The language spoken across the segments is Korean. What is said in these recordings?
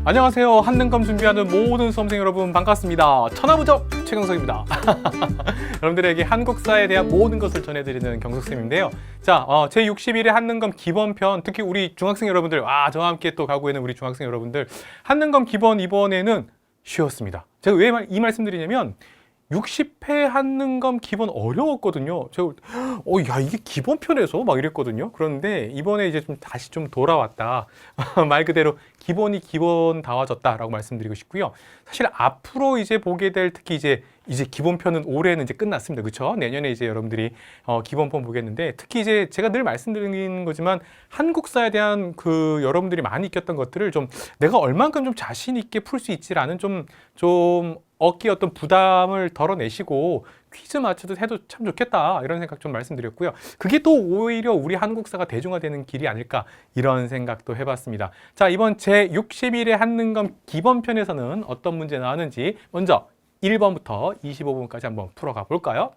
안녕하세요. 한능검 준비하는 모든 수험생 여러분 반갑습니다. 천하무적 최경석입니다. 여러분들에게 한국사에 대한 모든 것을 전해드리는 경석쌤인데요. 자, 제61회 한능검 기본편, 특히 우리 중학생 여러분들, 저와 함께 또 가고 있는 우리 중학생 여러분들, 한능검 기본 이번에는 쉬웠습니다. 제가 왜 이 말씀드리냐면 60회 한능검 기본 어려웠거든요. 제가 야 이게 기본편에서 막 이랬거든요. 그런데 이번에 이제 좀 다시 좀 돌아왔다. 말 그대로 기본이 기본다워졌다라고 말씀드리고 싶고요. 사실 앞으로 이제 보게 될 특히 이제 기본편은 올해는 이제 끝났습니다. 그렇죠? 내년에 이제 여러분들이 기본편 보겠는데 특히 이제 제가 늘 말씀드리는 거지만 한국사에 대한 그 여러분들이 많이 익혔던 것들을 좀 내가 얼만큼 좀 자신 있게 풀 수 있지라는 좀 어깨 어떤 부담을 덜어내시고 퀴즈 맞춰도 해도 참 좋겠다 이런 생각 좀 말씀드렸고요. 그게 또 오히려 우리 한국사가 대중화되는 길이 아닐까 이런 생각도 해봤습니다. 자, 이번 제61회 한능검 기본편에서는 어떤 문제 나왔는지 먼저 1번부터 25번까지 한번 풀어가 볼까요?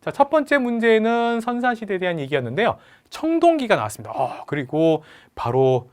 자, 첫 번째 문제는 선사시대에 대한 얘기였는데요. 청동기가 나왔습니다. 그리고 바로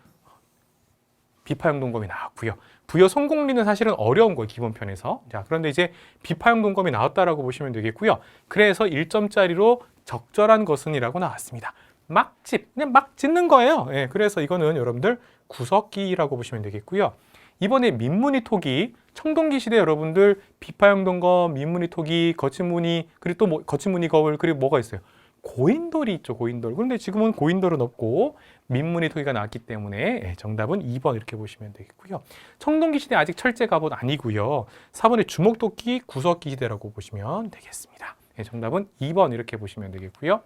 비파형 동검이 나왔고요. 부여 성공리는 사실은 어려운 거예요, 기본편에서. 자, 그런데 이제 비파형 동검이 나왔다라고 보시면 되겠고요. 그래서 1점짜리로 적절한 것은이라고 나왔습니다. 그냥 막 짓는 거예요. 예, 그래서 이거는 여러분들 구석기라고 보시면 되겠고요. 이번에 민무늬 토기, 청동기 시대 여러분들 비파형 동검, 민무늬 토기, 거친무늬, 그리고 또 거친무늬 거울, 그리고 뭐가 있어요? 고인돌이 있죠, 고인돌. 그런데 지금은 고인돌은 없고 민무늬 토기가 나왔기 때문에 정답은 2번 이렇게 보시면 되겠고요. 청동기 시대 아직 철제 갑옷 아니고요. 4번의 주먹토끼, 구석기 시대라고 보시면 되겠습니다. 정답은 2번 이렇게 보시면 되겠고요.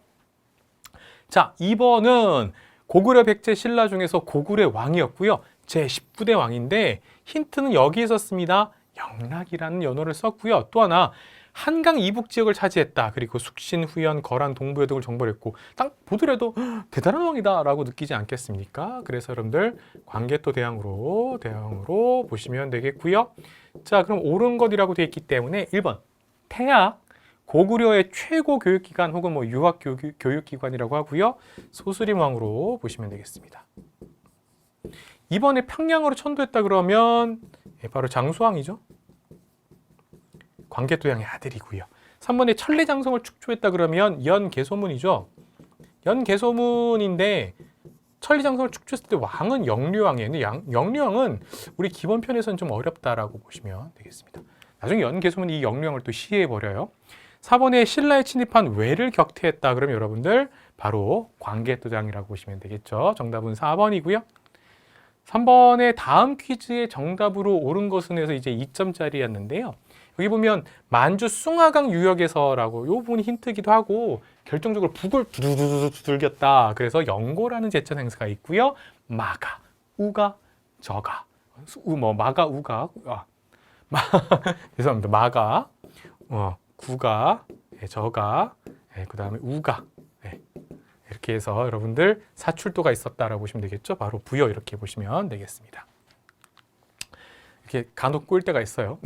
자, 2번은 고구려 백제 신라 중에서 고구려의 왕이었고요. 제19대 왕인데 힌트는 여기 있었습니다. 영락이라는 연호를 썼고요. 또 하나 한강 이북 지역을 차지했다. 그리고 숙신, 후연, 거란, 동부여 등을 정벌했고 딱 보더라도 대단한 왕이다 라고 느끼지 않겠습니까? 그래서 여러분들 광개토 대왕으로 보시면 되겠고요. 자, 그럼 옳은 것이라고 되어 있기 때문에 1번 태학, 고구려의 최고 교육기관 혹은 유학 교육기관이라고 하고요. 소수림왕으로 보시면 되겠습니다. 이번에 평양으로 천도했다 그러면 바로 장수왕이죠. 광개토양의 아들이고요. 3번에 천리장성을 축조했다 그러면 연개소문이죠. 연개소문인데 천리장성을 축조했을 때 왕은 영류왕이에요. 근데 영류왕은 우리 기본편에서는 좀 어렵다라고 보시면 되겠습니다. 나중에 연개소문이 이 영류왕을 또 시해버려요. 4번에 신라에 침입한 왜를 격퇴했다 그러면 여러분들 바로 광개토장이라고 보시면 되겠죠. 정답은 4번이고요. 3번의 다음 퀴즈의 정답으로 옳은 것은에서 이제 2점짜리였는데요. 여기 보면 만주 숭화강 유역에서라고 이 부분이 힌트이기도 하고 결정적으로 북을 두들두들 두들겼다. 그래서 영고라는 제천 행사가 있고요. 마가, 우가, 저가, 마가, 우가, 죄송합니다. 마가, 구가, 저가, 그 다음에 우가. 이렇게 해서 여러분들 사출도가 있었다라고 보시면 되겠죠. 바로 부여 이렇게 보시면 되겠습니다. 이렇게 간혹 꼴 때가 있어요.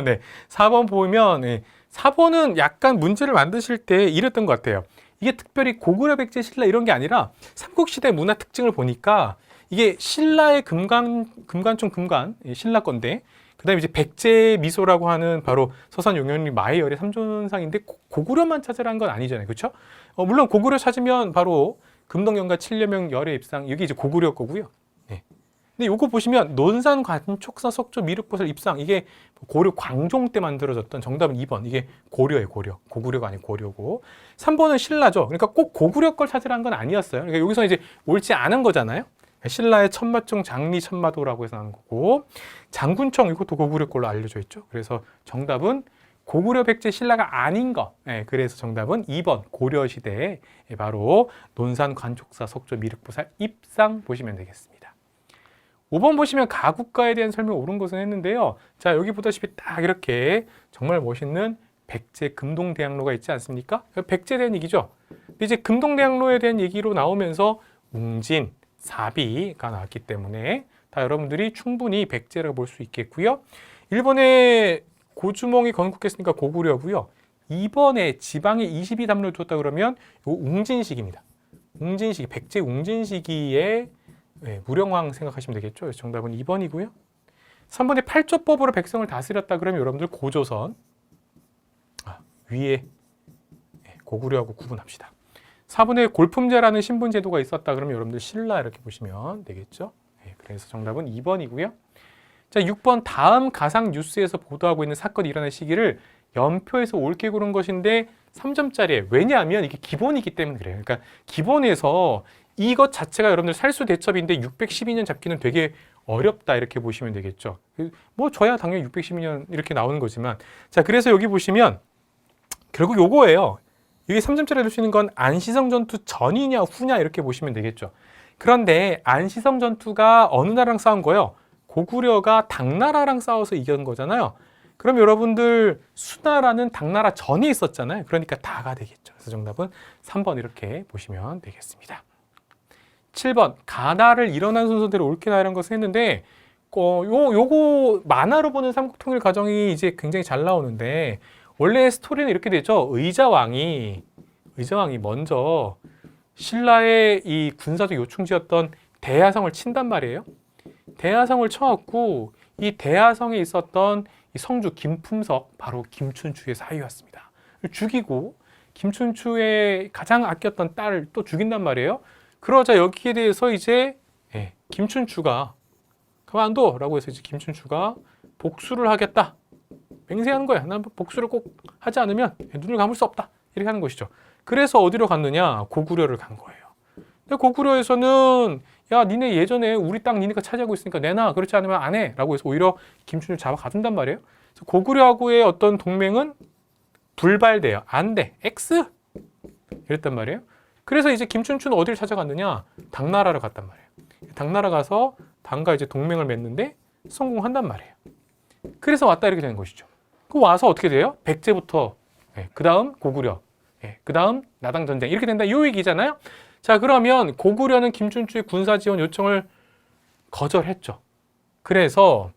네, 4번 보면 4번은 약간 문제를 만드실 때 이랬던 것 같아요. 이게 특별히 고구려 백제 신라 이런 게 아니라 삼국시대 문화 특징을 보니까 이게 신라의 금관총 금관 신라 건데 그 다음에 이제 백제 미소라고 하는 바로 서산 용현리 마의열의 3존상인데 고구려만 찾으라는 건 아니잖아요. 그렇죠? 물론 고구려 찾으면 바로 금동연가 7여명 열의 입상 이게 이제 고구려 거고요. 네. 근데 요거 보시면 논산 관촉사 석조 미륵보살 입상 이게 고려 광종 때 만들어졌던 정답은 2번. 이게 고려예요, 고려. 고구려가 아니고 고려고. 3번은 신라죠. 그러니까 꼭 고구려 걸 찾으라는 건 아니었어요. 그러니까 여기서 이제 옳지 않은 거잖아요. 신라의 천마총 장리 천마도라고 해서 나오는 거고 장군청 이것도 고구려 걸로 알려져 있죠. 그래서 정답은 고구려 백제 신라가 아닌 거. 그래서 정답은 2번 고려시대에 바로 논산 관촉사 석조 미륵보살 입상 보시면 되겠습니다. 5번 보시면 가국가에 대한 설명 옳은 것은 했는데요. 자, 여기 보다시피 딱 이렇게 정말 멋있는 백제 금동대학로가 있지 않습니까? 백제에 대한 얘기죠. 근데 이제 금동대학로에 대한 얘기로 나오면서 웅진, 사비가 나왔기 때문에 다 여러분들이 충분히 백제라고 볼 수 있겠고요. 1번에 고주몽이 건국했으니까 고구려고요. 2번에 지방에 22담로를 뒀다 그러면 요 웅진식입니다. 웅진식, 백제 웅진시기의 무령왕 생각하시면 되겠죠. 정답은 2번이고요. 3번에 팔조법으로 백성을 다스렸다 그러면 여러분들 고조선 위에 고구려하고 구분합시다. 4번에 골품제라는 신분제도가 있었다 그러면 여러분들 신라 이렇게 보시면 되겠죠. 그래서 정답은 2번이고요. 자, 6번 다음 가상 뉴스에서 보도하고 있는 사건이 일어난 시기를 연표에서 옳게 고른 것인데 3점짜리예요. 왜냐하면 이게 기본이기 때문에 그래요. 그러니까 기본에서 이것 자체가 여러분들 살수 대첩인데 612년 잡기는 되게 어렵다 이렇게 보시면 되겠죠. 뭐 저야 당연히 612년 이렇게 나오는 거지만 자, 그래서 여기 보시면 결국 요거예요. 여기 3점짜리 될 수 있는 건 안시성 전투 전이냐 후냐 이렇게 보시면 되겠죠. 그런데 안시성 전투가 어느 나라랑 싸운 거예요? 고구려가 당나라랑 싸워서 이긴 거잖아요. 그럼 여러분들 수나라는 당나라 전이 있었잖아요. 그러니까 다가 되겠죠. 그래서 정답은 3번 이렇게 보시면 되겠습니다. 7번 가나를 일어난 순서대로 옳게 나열한 것을 했는데 요거 만화로 보는 삼국통일 과정이 이제 굉장히 잘 나오는데 원래 스토리는 이렇게 되죠. 의자왕이 먼저 신라의 이 군사적 요충지였던 대하성을 친단 말이에요. 대하성을 쳐갖고 이 대하성에 있었던 이 성주 김품석, 바로 김춘추의 사위였습니다. 죽이고 김춘추의 가장 아꼈던 딸을 또 죽인단 말이에요. 그러자 여기에 대해서 이제 김춘추가 그만둬라고 해서 이제 김춘추가 복수를 하겠다. 맹세하는 거야. 난 복수를 꼭 하지 않으면 눈을 감을 수 없다. 이렇게 하는 것이죠. 그래서 어디로 갔느냐? 고구려를 간 거예요. 근데 고구려에서는 야, 니네 예전에 우리 땅 니네가 차지하고 있으니까 내놔. 그렇지 않으면 안 해. 라고 해서 오히려 김춘추를 잡아 가둔단 말이에요. 그래서 고구려하고의 어떤 동맹은 불발돼요. 안 돼. X. 이랬단 말이에요. 그래서 이제 김춘추는 어디를 찾아갔느냐? 당나라를 갔단 말이에요. 당나라 가서 당과 이제 동맹을 맺는데 성공한단 말이에요. 그래서 왔다 이렇게 되는 것이죠. 그 와서 어떻게 돼요? 백제부터 그 다음 고구려, 그 다음 나당 전쟁 이렇게 된다. 이 얘기잖아요. 자, 그러면 고구려는 김춘추의 군사 지원 요청을 거절했죠. 그래서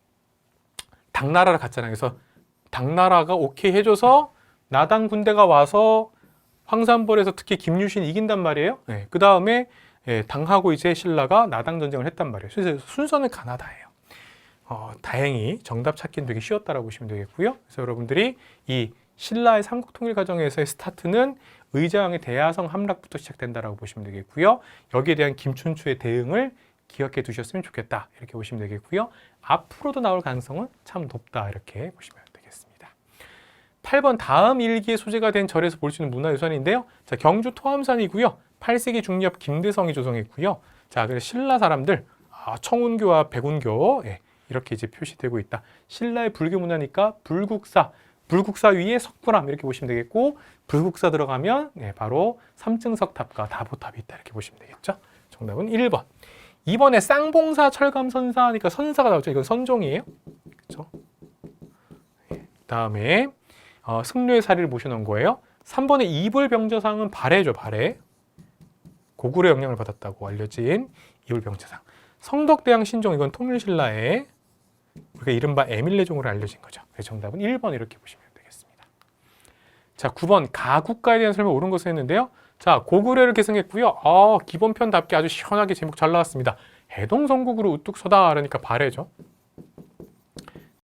당나라를 갔잖아요. 그래서 당나라가 오케이 해줘서 나당 군대가 와서 황산벌에서 특히 김유신이 이긴단 말이에요. 그 다음에 당하고 이제 신라가 나당 전쟁을 했단 말이에요. 그래서 순서는 가나다예요. 다행히 정답 찾기는 되게 쉬웠다라고 보시면 되겠고요. 그래서 여러분들이 이 신라의 삼국통일 과정에서의 스타트는 의자왕의 대하성 함락부터 시작된다라고 보시면 되겠고요. 여기에 대한 김춘추의 대응을 기억해 두셨으면 좋겠다. 이렇게 보시면 되겠고요. 앞으로도 나올 가능성은 참 높다. 이렇게 보시면 되겠습니다. 8번 다음 일기의 소재가 된 절에서 볼 수 있는 문화유산인데요. 자, 경주 토암산이고요. 8세기 중엽 김대성이 조성했고요. 자, 그래서 신라 사람들 청운교와 백운교 이렇게 이제 표시되고 있다. 신라의 불교 문화니까 불국사 위에 석굴암 이렇게 보시면 되겠고 불국사 들어가면 바로 삼층석탑과 다보탑이 있다 이렇게 보시면 되겠죠. 정답은 1번. 2번에 쌍봉사 철감선사 하니까 선사가 나오죠. 이건 선종이에요. 그렇죠? 다음에 승려의 사리를 모셔놓은 거예요. 3번에 이불병저상은 발해죠. 발해. 고구려 영향을 받았다고 알려진 이불병저상. 성덕대왕 신종 이건 통일신라의 우리가 이른바 에밀레종으로 알려진 거죠. 그래서 정답은 1번 이렇게 보시면 되겠습니다. 자, 9번 가국가에 대한 설명 옳은 것을 했는데요. 자, 고구려를 계승했고요. 기본편답게 아주 시원하게 제목 잘 나왔습니다. 해동성국으로 우뚝 서다 그러니까 발해죠.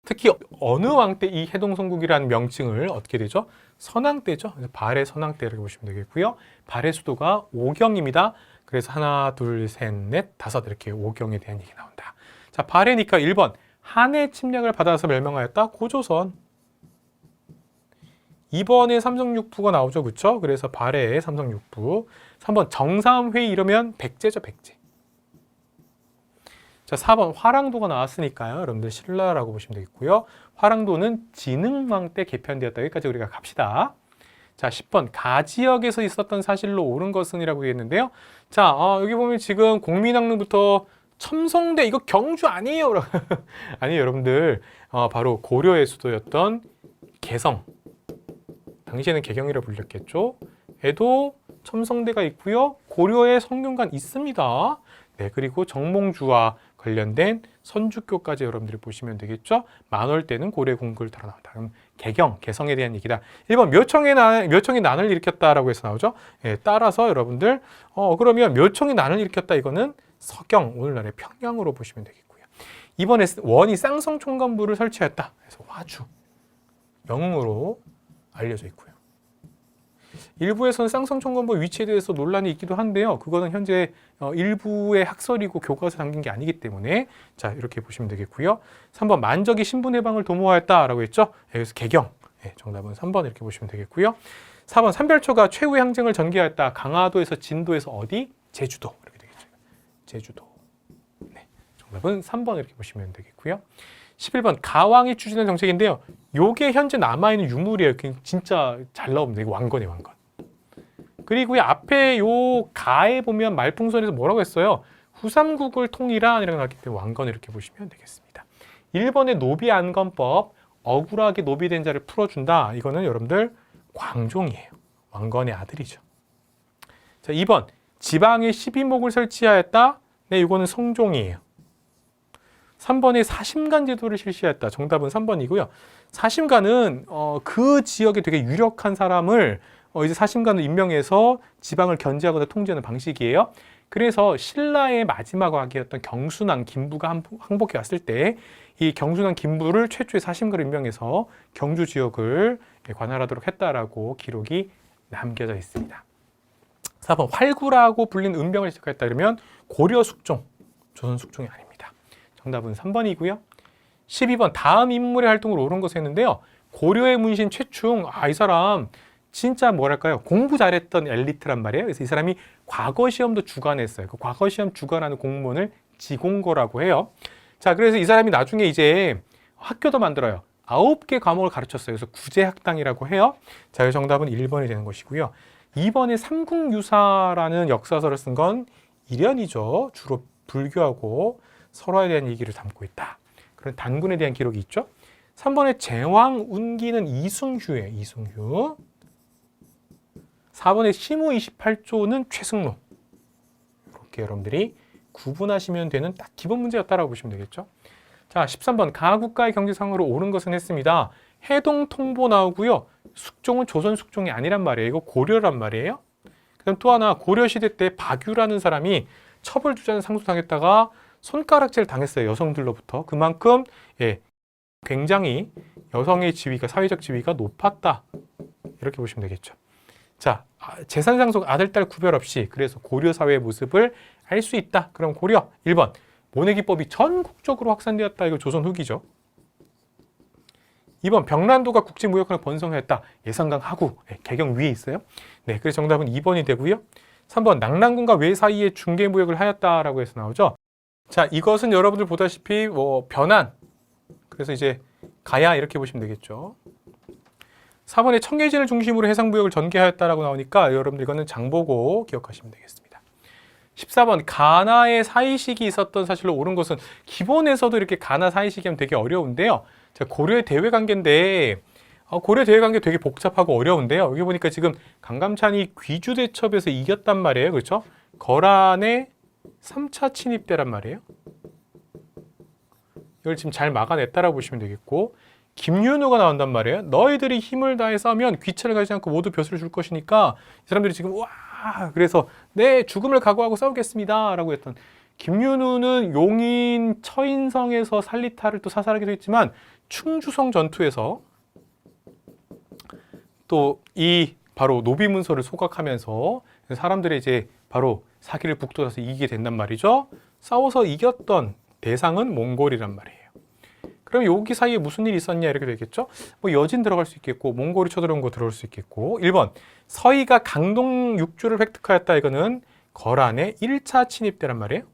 특히 어느 왕 때 이 해동성국이라는 명칭을 얻게 되죠? 선왕 때죠. 그래서 발해 선왕 때 이렇게 보시면 되겠고요. 발해 수도가 오경입니다. 그래서 하나, 둘, 셋, 넷, 다섯 이렇게 오경에 대한 얘기 나온다. 자, 발해니까 1번 한의 침략을 받아서 멸망하였다. 고조선. 2번에 삼성육부가 나오죠. 그렇죠? 그래서 발해의 삼성육부. 3번 정사함회의 이러면 백제죠. 백제. 자, 4번 화랑도가 나왔으니까요. 여러분들 신라라고 보시면 되겠고요. 화랑도는 진흥왕 때 개편되었다. 여기까지 우리가 갑시다. 자, 10번 가지역에서 있었던 사실로 옳은 것은 이라고 했는데요. 자, 여기 보면 지금 공민왕릉부터 첨성대 이거 경주 아니에요. 아니에요, 여러분들. 바로 고려의 수도였던 개성. 당시에는 개경이라 불렸겠죠. 에도 첨성대가 있고요. 고려의 성균관 있습니다. 네, 그리고 정몽주와 관련된 선주교까지 여러분들이 보시면 되겠죠. 만월때는 고려 공국을 따라 나온다. 그럼 개성에 대한 얘기다. 1번 묘청이 난을 일으켰다라고 해서 나오죠. 따라서 여러분들 그러면 묘청이 난을 일으켰다 이거는 서경, 오늘날의 평양으로 보시면 되겠고요. 이번에 원이 쌍성 총관부를 설치했다. 그래서 화주, 영웅으로 알려져 있고요. 일부에서는 쌍성 총관부 위치에 대해서 논란이 있기도 한데요. 그거는 현재 일부의 학설이고 교과서에 담긴 게 아니기 때문에 자 이렇게 보시면 되겠고요. 3번 만적이 신분 해방을 도모하였다라고 했죠. 여기서 개경. 네, 정답은 3번 이렇게 보시면 되겠고요. 4번 삼별초가 최후의 항쟁을 전개하였다. 강화도에서 진도에서 어디? 제주도. 이렇게 되겠죠. 제주도. 네, 정답은 3번 이렇게 보시면 되겠고요. 11번 가왕이 추진한 정책인데요. 요게 현재 남아있는 유물이에요. 진짜 잘 나옵니다. 이거 왕건이에요, 왕건. 그리고 이 앞에 요 가에 보면 말풍선에서 뭐라고 했어요? 후삼국을 통일한이라고 나왔기 때문에 왕건 이렇게 보시면 되겠습니다. 1번의 노비안건법, 억울하게 노비된 자를 풀어준다. 이거는 여러분들 광종이에요. 왕건의 아들이죠. 자, 2번 지방에 12목을 설치하였다. 네, 이거는 성종이에요. 3번에 사심관 제도를 실시했다. 정답은 3번이고요. 사심관은 그 지역에 되게 유력한 사람을 이제 사심관을 임명해서 지방을 견제하거나 통제하는 방식이에요. 그래서 신라의 마지막 왕이었던 경순왕 김부가 항복해 왔을 때 이 경순왕 김부를 최초의 사심관을 임명해서 경주 지역을 관할하도록 했다라고 기록이 남겨져 있습니다. 4번 활구라고 불린 은병을 시작했다. 그러면 고려 숙종, 조선 숙종이 아닙니다. 정답은 3번이고요. 12번 다음 인물의 활동을 옳은 것을 했는데요. 고려의 문신 최충, 이 사람 진짜 뭐랄까요? 공부 잘했던 엘리트란 말이에요. 그래서 이 사람이 과거 시험도 주관했어요. 그 과거 시험 주관하는 공무원을 지공고라고 해요. 자, 그래서 이 사람이 나중에 이제 학교도 만들어요. 9개 과목을 가르쳤어요. 그래서 구제학당이라고 해요. 자, 이 정답은 1번이 되는 것이고요. 2번에 삼국유사라는 역사서를 쓴 건 일연이죠. 주로 불교하고 설화에 대한 얘기를 담고 있다. 그런 단군에 대한 기록이 있죠. 3번에 제왕운기는 이승휴예요. 이승휴. 4번에 시무 28조는 최승로. 이렇게 여러분들이 구분하시면 되는 딱 기본 문제였다라고 보시면 되겠죠. 자, 13번 가국가의 경제상으로 옳은 것은 했습니다. 해동통보 나오고요. 숙종은 조선 숙종이 아니란 말이에요. 이거 고려란 말이에요. 그다음 또 하나 고려시대 때 박유라는 사람이 처벌주자는 상소당했다가 손가락질 당했어요. 여성들로부터. 그만큼 굉장히 여성의 지위가 사회적 지위가 높았다. 이렇게 보시면 되겠죠. 자, 재산상속 아들, 딸 구별 없이 그래서 고려 사회의 모습을 알 수 있다. 그럼 고려 1번 모내기법이 전국적으로 확산되었다. 이거 조선 후기죠. 2번 병란도가 국제무역권을 번성했다. 예산강 하구 개경 위에 있어요. 네, 그래서 정답은 2번이 되고요. 3번 낙랑군과 외 사이에 중개무역을 하였다라고 해서 나오죠. 자, 이것은 여러분들 보다시피 변한 그래서 이제 가야 이렇게 보시면 되겠죠. 4번에 청계진을 중심으로 해상무역을 전개하였다라고 나오니까 여러분들 이거는 장보고 기억하시면 되겠습니다. 14번 가나의 사이식이 있었던 사실로 옳은 것은 기본에서도 이렇게 가나 사이식이 하면 되게 어려운데요. 고려의 대외관계인데 고려 대외관계 되게 복잡하고 어려운데요. 여기 보니까 지금 강감찬이 귀주대첩에서 이겼단 말이에요. 그렇죠? 거란의 3차 침입 때란 말이에요. 이걸 지금 잘 막아냈다라고 보시면 되겠고 김윤우가 나온단 말이에요. 너희들이 힘을 다해 싸우면 귀차를 가지 않고 모두 벼슬을 줄 것이니까 이 사람들이 지금 와 그래서 네 죽음을 각오하고 싸우겠습니다 라고 했던 김윤우는 용인 처인성에서 살리타를 또 사살하기도 했지만 충주성 전투에서 또 이 바로 노비문서를 소각하면서 사람들의 이제 바로 사기를 북돋아서 이기게 된단 말이죠. 싸워서 이겼던 대상은 몽골이란 말이에요. 그럼 여기 사이에 무슨 일이 있었냐 이렇게 되겠죠. 여진 들어갈 수 있겠고 몽골이 쳐들어온 거 들어올 수 있겠고 1번 서희가 강동 6주를 획득하였다. 이거는 거란의 1차 침입 때란 말이에요.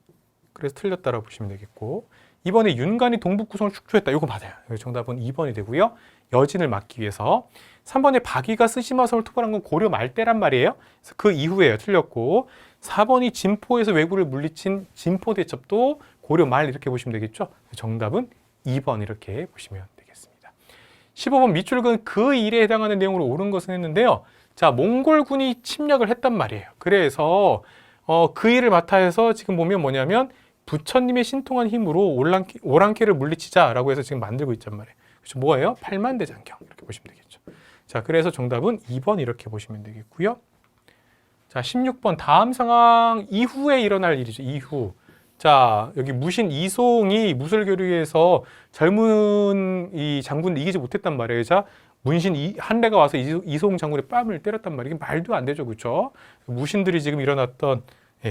그래서 틀렸다라고 보시면 되겠고 2번에 윤관이 동북구성을 축조했다. 이거 맞아요. 정답은 2번이 되고요. 여진을 막기 위해서 3번에 박이가 스시마성을 투벌한 건 고려 말 때란 말이에요. 그래서 그 이후에요. 틀렸고 4번이 진포에서 왜구를 물리친 진포대첩도 고려 말 이렇게 보시면 되겠죠. 정답은 2번 이렇게 보시면 되겠습니다. 15번 밑줄근 그 일에 해당하는 내용으로 옳은 것은 했는데요. 자, 몽골군이 침략을 했단 말이에요. 그래서 그 일을 맡아서 지금 보면 뭐냐면 부처님의 신통한 힘으로 오랑캐를 물리치자라고 해서 지금 만들고 있단 말이에요. 그렇죠? 뭐예요? 팔만대장경 이렇게 보시면 되겠죠. 자, 그래서 정답은 2번 이렇게 보시면 되겠고요. 자, 16번 다음 상황 이후에 일어날 일이죠. 이후. 자, 여기 무신 이송이 무술교류에서 젊은 이 장군을 이기지 못했단 말이에요. 자, 문신 한례가 와서 이송 장군의 뺨을 때렸단 말이에요. 이게 말도 안 되죠. 그렇죠? 무신들이 지금 일어났던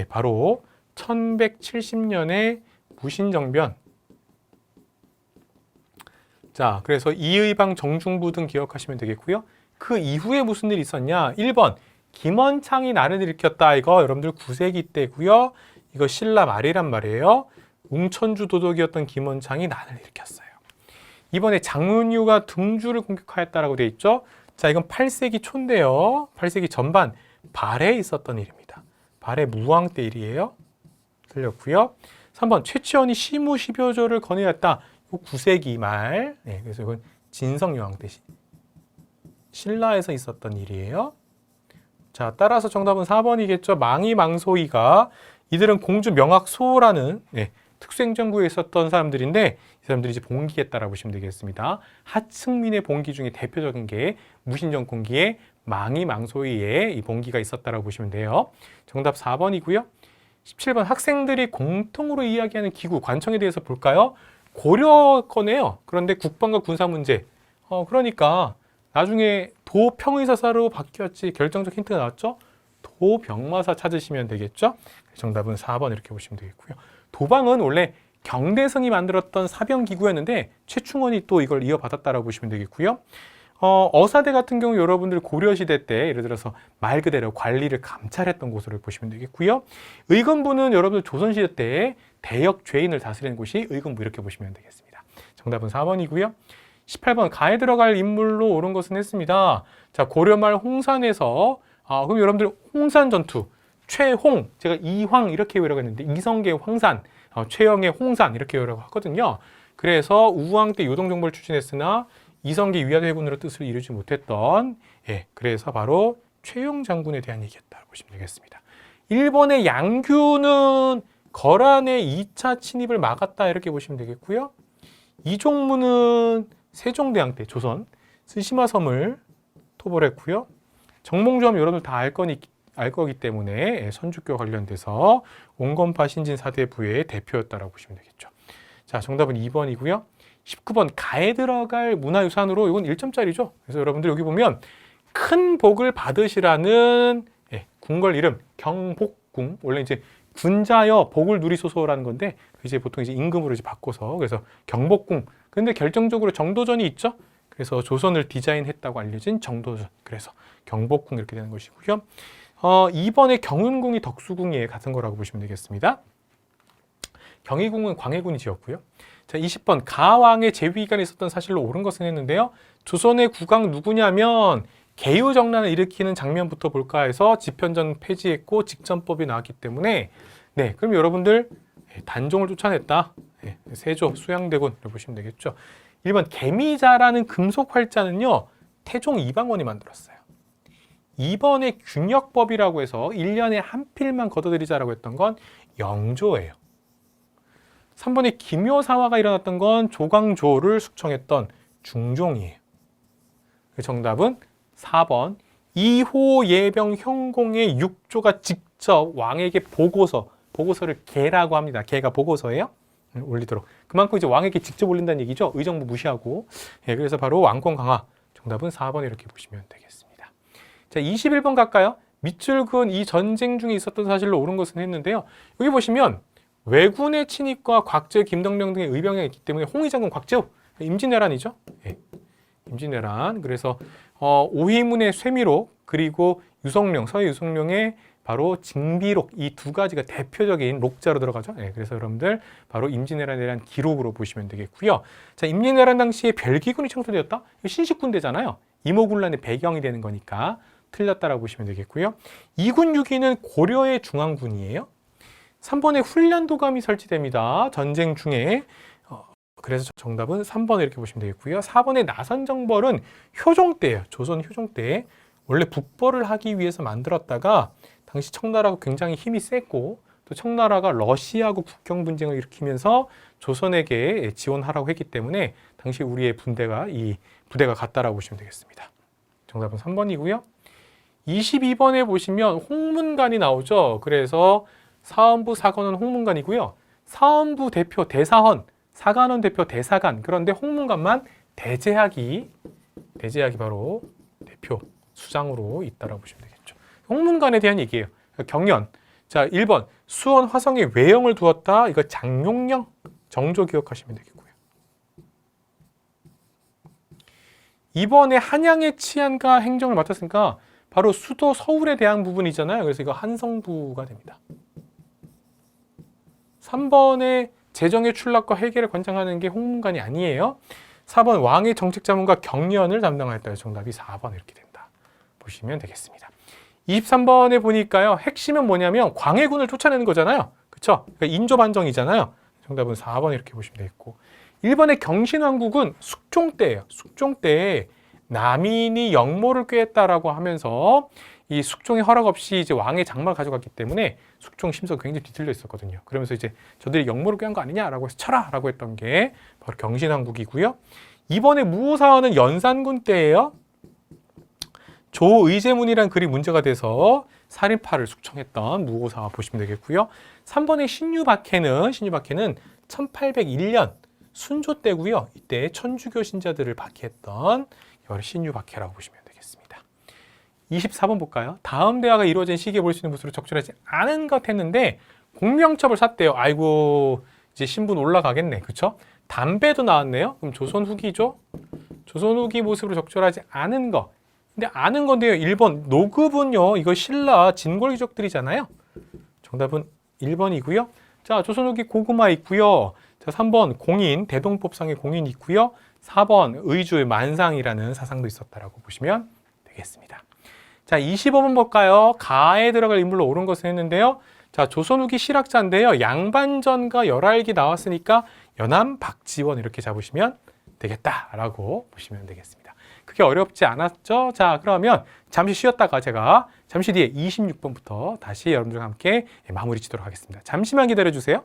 바로 1170년의 무신정변. 자, 그래서 이의방 정중부 등 기억하시면 되겠고요. 그 이후에 무슨 일이 있었냐? 1번 김원창이 난을 일으켰다. 이거 여러분들 9세기 때고요. 이거 신라 말이란 말이에요. 웅천주 도독이었던 김원창이 난을 일으켰어요. 이번에 장문유가 등주를 공격하였다라고 되어 있죠. 자, 이건 8세기 초인데요. 8세기 전반 발해에 있었던 일입니다. 발해 무왕 때 일이에요. 틀렸고요. 3번 최치원이 시무 10여조를 건의했다. 9세기 말. 네, 그래서 이건 진성여왕 때 신라에서 있었던 일이에요. 자, 따라서 정답은 4번이겠죠. 망이망소이가 이들은 공주 명학소라는 특수행정구에 있었던 사람들인데 이 사람들이 이제 봉기했다라고 보시면 되겠습니다. 하층민의 봉기 중에 대표적인 게 무신정권기에 망이망소이의 이 봉기가 있었다라고 보시면 돼요. 정답 4번이고요. 17번 학생들이 공통으로 이야기하는 기구 관청에 대해서 볼까요? 고려 거네요. 그런데 국방과 군사 문제. 그러니까 나중에 도평의사사로 바뀌었지. 결정적 힌트가 나왔죠. 도병마사 찾으시면 되겠죠. 정답은 4번 이렇게 보시면 되겠고요. 도방은 원래 경대성이 만들었던 사병기구였는데 최충원이 또 이걸 이어받았다라고 보시면 되겠고요. 어사대 같은 경우 여러분들 고려시대 때 예를 들어서 말 그대로 관리를 감찰했던 곳으로 보시면 되겠고요. 의금부는 여러분들 조선시대 때 대역 죄인을 다스리는 곳이 의금부 이렇게 보시면 되겠습니다. 정답은 4번이고요. 18번 가에 들어갈 인물로 옳은 것은 했습니다. 자, 고려말 홍산에서 그럼 여러분들 홍산 전투 최홍 제가 이황 이렇게 외우라고 했는데 이성계 황산 최영의 홍산 이렇게 외우라고 하거든요. 그래서 우왕 때 요동정벌 추진했으나 이성계 위화도 해군으로 뜻을 이루지 못했던 그래서 바로 최용 장군에 대한 얘기였다고 보시면 되겠습니다. 일본의 양규는 거란의 2차 침입을 막았다 이렇게 보시면 되겠고요. 이종무는 세종대왕 때 조선 스시마섬을 토벌했고요. 정몽주하면 여러분들 다 알 거기 때문에 선주교 관련돼서 온건파 신진 사대부의 대표였다라고 보시면 되겠죠. 자, 정답은 2번이고요. 19번 가에 들어갈 문화유산으로 이건 1점짜리죠. 그래서 여러분들 여기 보면 큰 복을 받으시라는 궁궐 이름 경복궁. 원래 이제 군자여 복을 누리소서라는 건데 이제 보통 이제 임금으로 이제 바꿔서 그래서 경복궁. 근데 결정적으로 정도전이 있죠. 그래서 조선을 디자인했다고 알려진 정도전. 그래서 경복궁 이렇게 되는 것이고요. 2번의 경운궁이 덕수궁에 같은 거라고 보시면 되겠습니다. 경희궁은 광해군이 지었고요. 자, 20번 가왕의 재위기간에 있었던 사실로 옳은 것은 했는데요. 조선의 국왕 누구냐면 개유정난을 일으키는 장면부터 볼까 해서 집현전 폐지했고 직전법이 나왔기 때문에 그럼 여러분들 단종을 쫓아냈다. 세조 수양대군 보시면 되겠죠. 1번 개미자라는 금속 활자는요. 태종 이방원이 만들었어요. 2번의 균역법이라고 해서 1년에 한 필만 걷어들이자라고 했던 건 영조예요. 3번의 기묘사화가 일어났던 건 조광조를 숙청했던 중종이에요. 정답은 4번 이호 예병 형공의 6조가 직접 왕에게 보고서를 개라고 합니다. 개가 보고서예요. 올리도록. 그만큼 이제 왕에게 직접 올린다는 얘기죠. 의정부 무시하고. 그래서 바로 왕권 강화. 정답은 4번 이렇게 보시면 되겠습니다. 자, 21번 갈까요? 밑줄 그은 이 전쟁 중에 있었던 사실로 옳은 것은 했는데요. 여기 보시면 왜군의 침입과 곽재우, 김덕령 등의 의병이 있기 때문에 홍의장군 곽재우, 임진왜란이죠. 임진왜란. 그래서 오희문의 쇠미록 그리고 유성룡, 서해 유성룡의 바로 징비록 이 두 가지가 대표적인 록자로 들어가죠. 그래서 여러분들 바로 임진왜란에 대한 기록으로 보시면 되겠고요. 자, 임진왜란 당시에 별기군이 창설되었다. 신식군대잖아요. 이모군란의 배경이 되는 거니까 틀렸다라고 보시면 되겠고요. 2군 6위는 고려의 중앙군이에요. 3번에 훈련도감이 설치됩니다. 전쟁 중에. 그래서 정답은 3번 이렇게 보시면 되겠고요. 4번의 나선정벌은 효종 때예요. 조선 효종 때. 원래 북벌을 하기 위해서 만들었다가 당시 청나라가 굉장히 힘이 셌고 또 청나라가 러시아하고 국경 분쟁을 일으키면서 조선에게 지원하라고 했기 때문에 당시 우리의 이 부대가 갔다라고 보시면 되겠습니다. 정답은 3번이고요. 22번에 보시면 홍문관이 나오죠. 그래서 사헌부 사관원 홍문관이고요. 사헌부 대표 대사헌, 사간원 대표 대사간. 그런데 홍문관만 대제학이 바로 대표 수장으로 있다라고 보시면 되겠죠. 홍문관에 대한 얘기예요. 경연. 자, 1번 수원 화성에 외영을 두었다. 이거 장용령 정조 기억하시면 되겠고요. 2번에 한양의 치안과 행정을 맡았으니까 바로 수도 서울에 대한 부분이잖아요. 그래서 이거 한성부가 됩니다. 3번에 재정의 출납과 회계를 관장하는 게 홍문관이 아니에요. 4번 왕의 정책 자문과 경연을 담당하였다. 정답이 4번 이렇게 된다. 보시면 되겠습니다. 23번에 보니까요. 핵심은 뭐냐면 광해군을 쫓아내는 거잖아요. 그렇죠? 그러니까 인조반정이잖아요. 정답은 4번 이렇게 보시면 되겠고 1번의 경신왕국은 숙종 때예요. 숙종 때에 남인이 영모를 꾀했다라고 하면서 이 숙종의 허락 없이 이제 왕의 장막을 가져갔기 때문에 숙종 심서가 굉장히 뒤틀려 있었거든요. 그러면서 이제 저들이 영모를 꾀한 거 아니냐라고 해서 쳐라라고 했던 게 바로 경신왕국이고요. 2번의 무오사화는 연산군 때예요. 조의제문이란 글이 문제가 돼서 살인파를 숙청했던 무오사화 보시면 되겠고요. 3번의 신유박해는 1801년 순조 때고요. 이때 천주교 신자들을 박해했던 신유박해라고 보시면 되겠습니다. 24번 볼까요? 다음 대화가 이루어진 시기에 볼 수 있는 모습으로 적절하지 않은 것 했는데 공명첩을 샀대요. 아이고 이제 신분 올라가겠네. 그렇죠? 담배도 나왔네요. 그럼 조선 후기죠? 조선 후기 모습으로 적절하지 않은 거. 근데 아는 건데요. 1번 노급은요. 이거 신라 진골귀족들이잖아요. 정답은 1번이고요. 자, 조선 후기 고구마 있고요. 자, 3번 공인, 대동법상의 공인이 있고요. 4번 의주의 만상이라는 사상도 있었다라고 보시면 되겠습니다. 자, 25번 볼까요? 가에 들어갈 인물로 옳은 것을 했는데요. 자, 조선 후기 실학자인데요. 양반전과 열알기 나왔으니까 연암 박지원 이렇게 잡으시면 되겠다라고 보시면 되겠습니다. 그게 어렵지 않았죠? 자, 그러면 잠시 쉬었다가 제가 잠시 뒤에 26번부터 다시 여러분들과 함께 마무리 짓도록 하겠습니다. 잠시만 기다려 주세요.